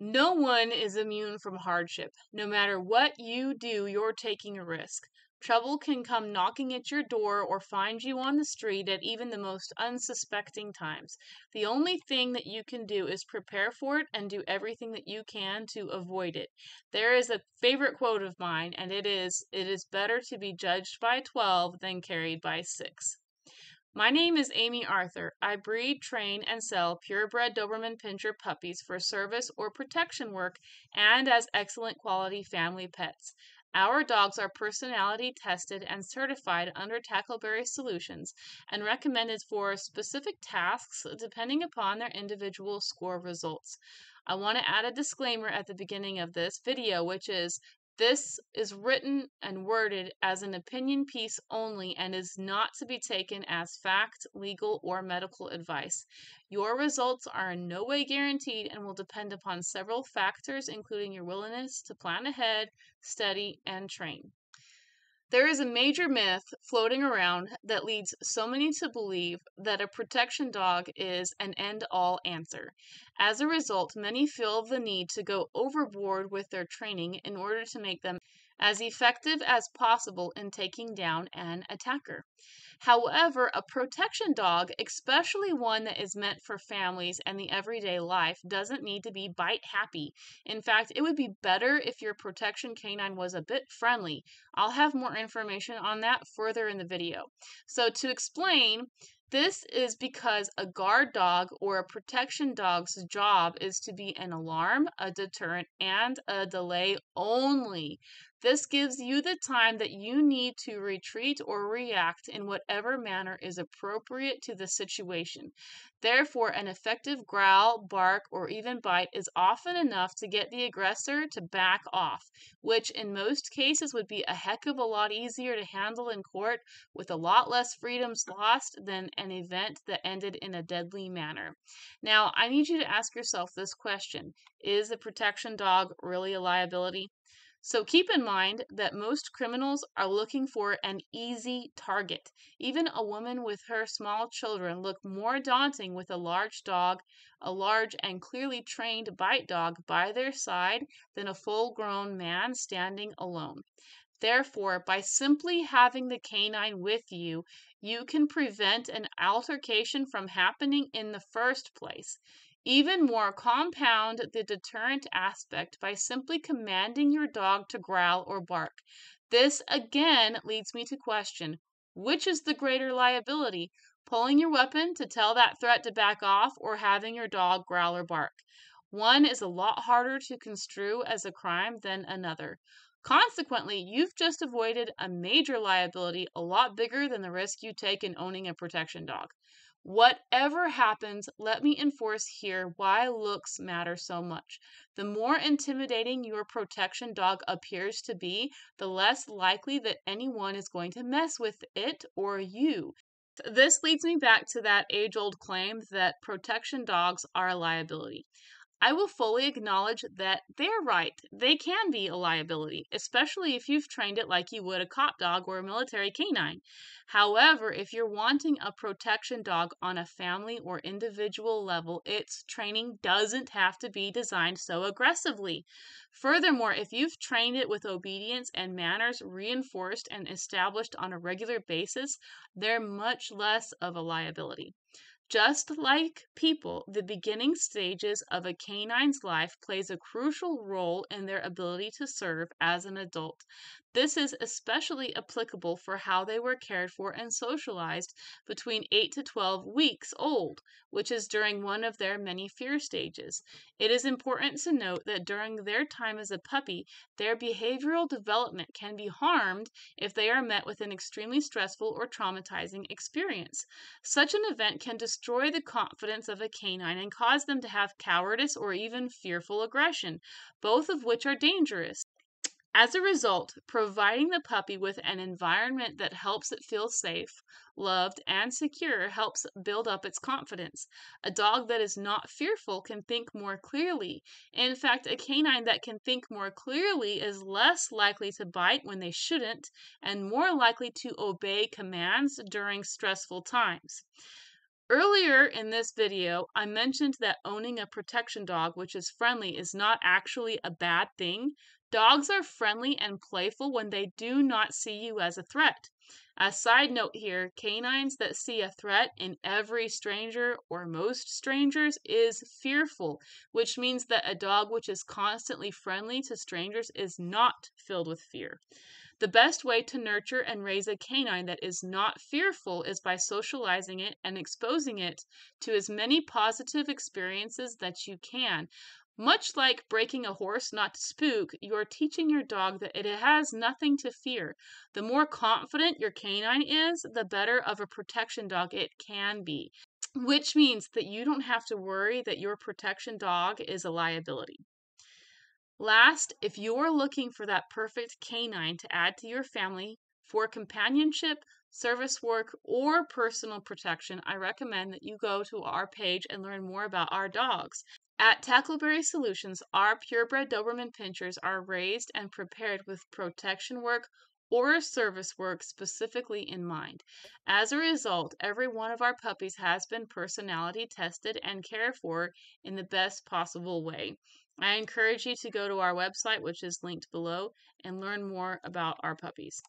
No one is immune from hardship. No matter what you do, you're taking a risk. Trouble can come knocking at your door or find you on the street at even the most unsuspecting times. The only thing that you can do is prepare for it and do everything that you can to avoid it. There is a favorite quote of mine, and it is better to be judged by 12 than carried by 6. My name is Amy Arthur. I breed, train, and sell purebred Doberman Pinscher puppies for service or protection work and as excellent quality family pets. Our dogs are personality tested and certified under Tackleberry Solutions and recommended for specific tasks depending upon their individual score results. I want to add a disclaimer at the beginning of this video, which is this is written and worded as an opinion piece only and is not to be taken as fact, legal, or medical advice. Your results are in no way guaranteed and will depend upon several factors, including your willingness to plan ahead, study, and train. There is a major myth floating around that leads so many to believe that a protection dog is an end-all answer. As a result, many feel the need to go overboard with their training in order to make them as effective as possible in taking down an attacker. However, a protection dog, especially one that is meant for families and the everyday life, doesn't need to be bite happy. In fact, it would be better if your protection canine was a bit friendly. I'll have more information on that further in the video. So to explain, this is because a guard dog or a protection dog's job is to be an alarm, a deterrent, and a delay only. This gives you the time that you need to retreat or react in whatever manner is appropriate to the situation. Therefore, an effective growl, bark, or even bite is often enough to get the aggressor to back off, which in most cases would be a heck of a lot easier to handle in court with a lot less freedoms lost than an event that ended in a deadly manner. Now, I need you to ask yourself this question: is a protection dog really a liability? So keep in mind that most criminals are looking for an easy target. Even a woman with her small children look more daunting with a large dog, a large and clearly trained bite dog by their side than a full-grown man standing alone. Therefore, by simply having the canine with you, you can prevent an altercation from happening in the first place. Even more, compound the deterrent aspect by simply commanding your dog to growl or bark. This again leads me to question, which is the greater liability, pulling your weapon to tell that threat to back off or having your dog growl or bark? One is a lot harder to construe as a crime than another. Consequently, you've just avoided a major liability a lot bigger than the risk you take in owning a protection dog. Whatever happens, let me enforce here why looks matter so much. The more intimidating your protection dog appears to be, the less likely that anyone is going to mess with it or you. This leads me back to that age-old claim that protection dogs are a liability. I will fully acknowledge that they're right. They can be a liability, especially if you've trained it like you would a cop dog or a military canine. However, if you're wanting a protection dog on a family or individual level, its training doesn't have to be designed so aggressively. Furthermore, if you've trained it with obedience and manners reinforced and established on a regular basis, they're much less of a liability. Just like people, the beginning stages of a canine's life plays a crucial role in their ability to serve as an adult. This is especially applicable for how they were cared for and socialized between 8 to 12 weeks old, which is during one of their many fear stages. It is important to note that during their time as a puppy, their behavioral development can be harmed if they are met with an extremely stressful or traumatizing experience. Such an event can destroy the confidence of a canine and cause them to have cowardice or even fearful aggression, both of which are dangerous. As a result, providing the puppy with an environment that helps it feel safe, loved, and secure helps build up its confidence. A dog that is not fearful can think more clearly. In fact, a canine that can think more clearly is less likely to bite when they shouldn't and more likely to obey commands during stressful times. Earlier in this video, I mentioned that owning a protection dog which is friendly is not actually a bad thing. Dogs are friendly and playful when they do not see you as a threat. A side note here, canines that see a threat in every stranger or most strangers is fearful, which means that a dog which is constantly friendly to strangers is not filled with fear. The best way to nurture and raise a canine that is not fearful is by socializing it and exposing it to as many positive experiences that you can. Much like breaking a horse not to spook, you're teaching your dog that it has nothing to fear. The more confident your canine is, the better of a protection dog it can be, which means that you don't have to worry that your protection dog is a liability. Last, if you're looking for that perfect canine to add to your family for companionship, service work, or personal protection, I recommend that you go to our page and learn more about our dogs. At Tackleberry Solutions, our purebred Doberman Pinschers are raised and prepared with protection work or service work specifically in mind. As a result, every one of our puppies has been personality tested and cared for in the best possible way. I encourage you to go to our website, which is linked below, and learn more about our puppies.